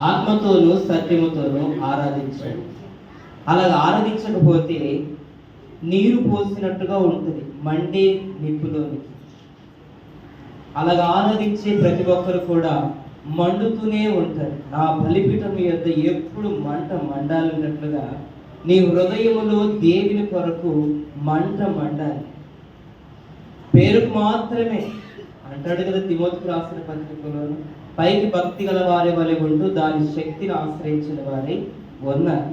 ఆత్మతోనూ సత్యముతోనూ ఆరాధించాడు. అలాగ ఆరాధించకపోతే నీరు పోసినట్టుగా ఉంటుంది మండే నిప్పులోనికి. అలాగ ఆరాధించే ప్రతి ఒక్కరు కూడా మండుతూనే ఉంటారు. నా బలిపీఠం యొద్ద ఎప్పుడు మంట మండాలన్నట్లుగా నీ హృదయములో దేవుని కొరకు మంట మండాలి. పేరుకు మాత్రమే అంటాడు కదా తిమోతికి రాసిన పత్రికలోను, పైకి భక్తి గల వారి వలె ఉంటూ దాని శక్తిని ఆశ్రయించిన వారి ఉన్నారు.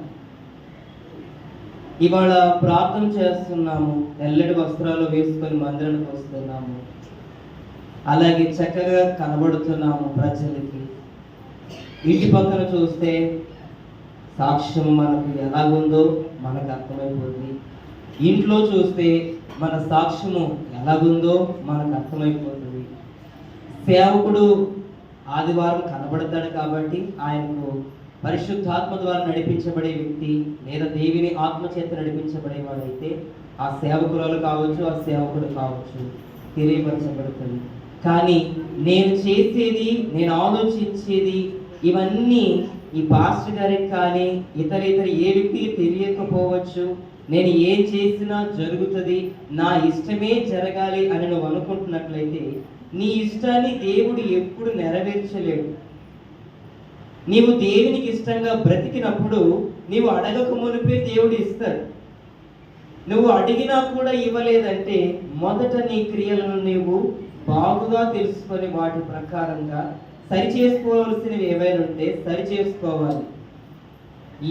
ఇవాళ ప్రార్థన చేస్తున్నాము, తెల్లటి వస్త్రాలు వేసుకొని మందిరానికి వస్తున్నాము, అలాగే చక్కగా కనబడుతున్నాము ప్రజలకి. ఇంటి పక్కన చూస్తే సాక్ష్యం మనకు ఎలాగుందో మనకు అర్థమైపోతుంది. ఇంట్లో చూస్తే మన సాక్ష్యము ఎలాగుందో మనకు అర్థమైపోతుంది. సేవకుడు ఆదివారం కనబడతాడు కాబట్టి ఆయనకు పరిశుద్ధాత్మ ద్వారా నడిపించబడే వ్యక్తి లేదా దేవుని ఆత్మ చేత నడిపించబడేవాడైతే ఆ సేవకురాలు కావచ్చు, ఆ సేవకుడు కావచ్చు తెలియపరచబడుతుంది. కానీ నేను చేసేది, నేను ఆలోచించేది ఇవన్నీ ఈ పాస్టర్ గారికి కానీ ఇతర ఏ వ్యక్తికి తెలియకపోవచ్చు. నేను ఏం చేసినా జరుగుతుంది, నా ఇష్టమే జరగాలి అని నువ్వు అనుకుంటున్నట్లయితే నీ ఇష్టాన్ని దేవుడు ఎప్పుడు నెరవేర్చలేడు. నీవు దేవునికి ఇష్టంగా బ్రతికినప్పుడు నీవు అడగక మునిపే దేవుడు ఇస్తాడు. నువ్వు అడిగినా కూడా ఇవ్వలేదంటే మొదట నీ క్రియలను నీవు బాగుగా తెలుసుకొని వాటి ప్రకారంగా సరి చేసుకోవాల్సినవి ఏవైనా ఉంటే సరి చేసుకోవాలి.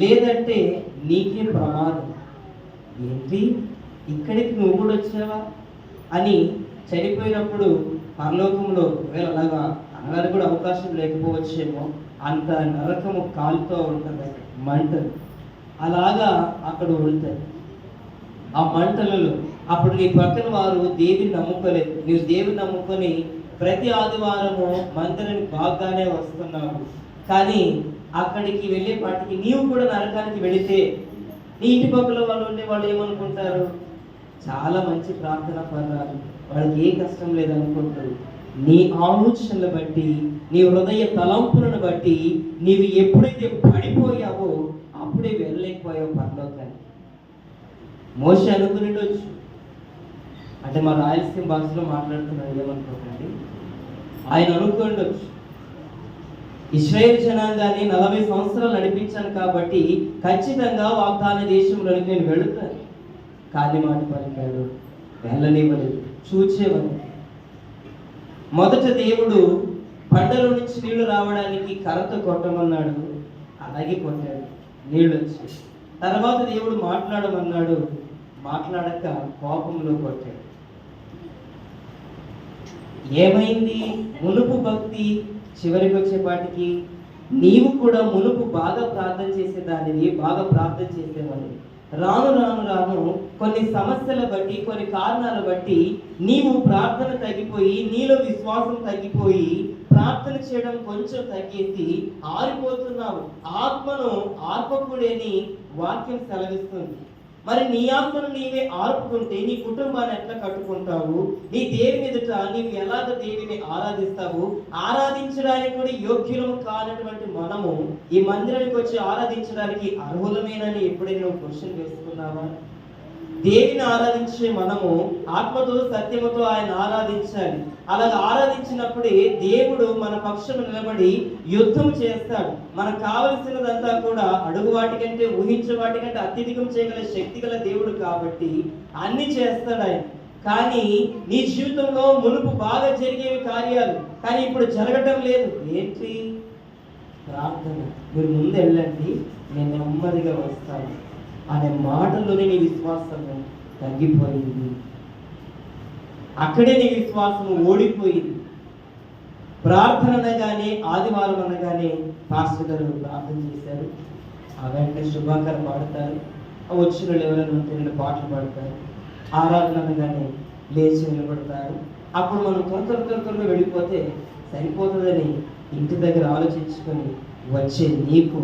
లేదంటే నీకే ప్రమాదం. ఏంటి ఇక్కడికి నువ్వు కూడా వచ్చావా అని చనిపోయినప్పుడు పరలోకంలో ఒకవేళ అలాగా అనడానికి కూడా అవకాశం లేకపోవచ్చేమో, అంత నరకము కాలుతో ఉంటుంది, మంటలు అలాగా అక్కడ ఉంటుంది. ఆ మంటలలో అప్పుడు నీ పక్కన వారు దేవుని నమ్ముకోలేదు. నీవు దేవుని నమ్ముకొని ప్రతి ఆదివారము మందిరానికి బాగానే వస్తున్నావు. కానీ అక్కడికి వెళ్ళే పాటికి నీవు కూడా నరకానికి వెళితే నీ ఇంటి పక్కల వాళ్ళు ఉండే వాళ్ళు ఏమనుకుంటారు? చాలా మంచి ప్రార్థన పర్రాలు, వాళ్ళకి ఏ కష్టం లేదనుకుంటారు. నీ ఆలోచనలు బట్టి, నీ హృదయ తలంపులను బట్టి నీవు ఎప్పుడైతే పడిపోయావో అప్పుడే వెళ్ళలేకపోయావు పరలోకానికి. మోషే అనుకునేటొచ్చు, అంటే మా రాయలసీమ భాషలో మాట్లాడుతున్నాడు ఏమనుకోకండి, ఆయన అనుకుండొచ్చు ఇశ్రాయేలు జనాంగాన్ని 40 సంవత్సరాలు నడిపించాను కాబట్టి ఖచ్చితంగా వాగ్దాన దేశంలోకి నేను వెళుతాను. కాని మాట పలికాడు, వెళ్ళనివ్వలేదు, చూచేవాడు. మొదట దేవుడు బండలో నుంచి నీళ్లు రావడానికి కర్రతో కొట్టమన్నాడు, అలాగే కొట్టాడు, నీళ్ళు వచ్చి. తర్వాత దేవుడు మాట్లాడమన్నాడు, మాట్లాడక కోపంలో కొట్టాడు. ఏమైంది? మునుపు భక్తి చివరికి వచ్చేపాటికి నీవు కూడా మునుపు బాగా ప్రార్థన చేసేదానివి, బాగా ప్రార్థన చేసేవాడివి. రాను రాను రాను కొన్ని సమస్యల బట్టి, కొన్ని కారణాల బట్టి నీవు ప్రార్థన తగ్గిపోయి, నీలో విశ్వాసం తగ్గిపోయి, ప్రార్థన చేయడం కొంచెం తగ్గేసి ఆరిపోతున్నావు. ఆత్మను ఆర్పకుడేని వాక్యం సెలవిస్తుంది. మరి నీ ఆత్మను నీవే ఆర్పుకుంటే నీ కుటుంబాన్ని ఎట్లా కట్టుకుంటావు? నీ దేవుని ఎదుట నీవు ఎలాగ దేవుని ఆరాధిస్తావు? ఆరాధించడానికి కూడా యోగ్యులము కానటువంటి మనము ఈ మందిరానికి వచ్చి ఆరాధించడానికి అర్హులమేనని ఎప్పుడైనా నువ్వు క్వశ్చన్ వేసుకున్నావా? దేవుని ఆరాధించే మనము ఆత్మతో సత్యముతో ఆయన ఆరాధించాలి. అలాగ ఆరాధించినప్పుడే దేవుడు మన పక్షము నిలబడి యుద్ధం చేస్తాడు. మనకు కావలసినదంతా కూడా అడుగు వాటికంటే, ఊహించే వాటికంటే అత్యధికం చేయగల శక్తి గల దేవుడు కాబట్టి అన్ని చేస్తాడు ఆయన. కానీ నీ జీవితంలో మునుపు బాగా జరిగేవి కార్యాలు, కానీ ఇప్పుడు జరగటం లేదు. ఏంటి? ప్రార్థన. మీరు ముందు వెళ్ళండి, నేను నెమ్మదిగా వస్తాను అనే మాటల్లోనే నీ విశ్వాసం తగ్గిపోయింది. అక్కడే నీ విశ్వాసం ఓడిపోయింది. ప్రార్థన అనగానే, ఆదివారం అనగానే పాస్టర్ గారు ప్రార్థన చేశారు, ఆ వెంటనే శుభాకర్ పాడతారు, వచ్చిన ఎవరైనా ఉంటే 2 పాటలు పాడతారు. ఆరాధన అనగానే లేచి నిలబడతారు. అప్పుడు మనం త్వరగా వెళ్ళిపోతే సరిపోతుందని ఇంటి దగ్గర ఆలోచించుకొని వచ్చే నీకు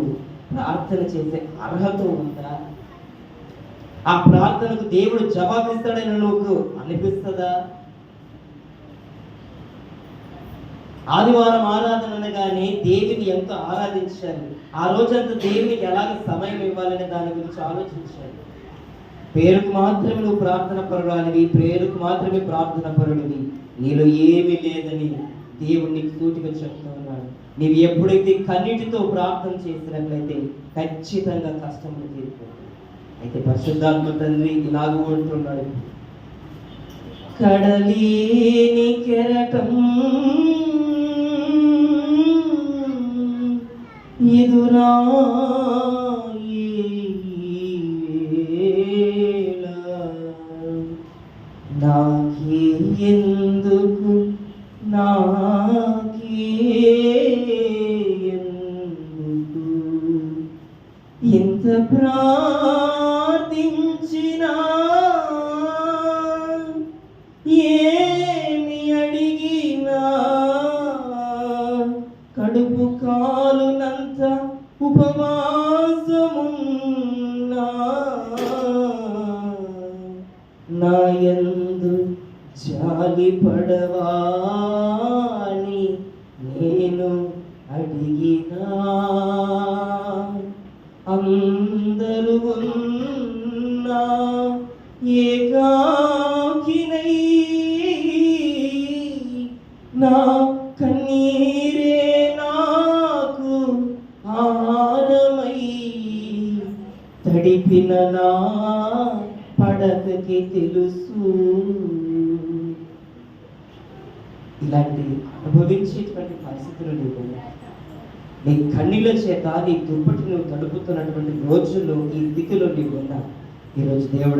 ప్రార్థన చేసే అర్హత ఉందా? ఆ ప్రార్థనకు దేవుడు జవాబిస్తాడని నువ్వు అనిపిస్తుందా? ఆదివారం ఆరాధన అనగానే దేవుని ఎంతో ఆరాధించాలి, ఆ రోజంతా దేవునికి ఎలాగ సమయం ఇవ్వాలనే దాని గురించి ఆలోచించాలి. పేరుకు మాత్రమే నువ్వు ప్రార్థన పరురానివి, పేరుకు మాత్రమే ప్రార్థన పరుడివి, నీలో ఏమీ లేదని దేవుడు నీకు సూటిగా చెప్తూ ఉన్నాడు. నీవు ఎప్పుడైతే కన్నిటితో ప్రార్థన చేసినట్లయితే ఖచ్చితంగా కష్టములు తీరిపోతాయి. అయితే పరిశుద్ధాత్మ తండ్రి ఇలాగూ అంటున్నాడు, కడలేని కెరటం ఎదురా నాకే ఎందుకు నాకే ఎందుకు ఇంత ప్రార్థించినా ఏమి అడిగినా కడుపు కాలునంత ఉపవాసమున్నా నా యందు జాలి పడవా అని నేను అడిగినా అందరూ ఉన్నా ఏకాకినై నా కన్నీరే నాకు ఆహారమై తడిపిన నా పడకకి తెలుసు. ఇలాంటి అనుభవించేటువంటి పరిస్థితులు నీకు, నీ కన్నీళ్ళ చేత నీ దుప్పటి నువ్వు తడుపుతున్నటువంటి రోజుల్లో ఈ స్థితిలో నీవు ఉన్నా, ఈరోజు దేవుడు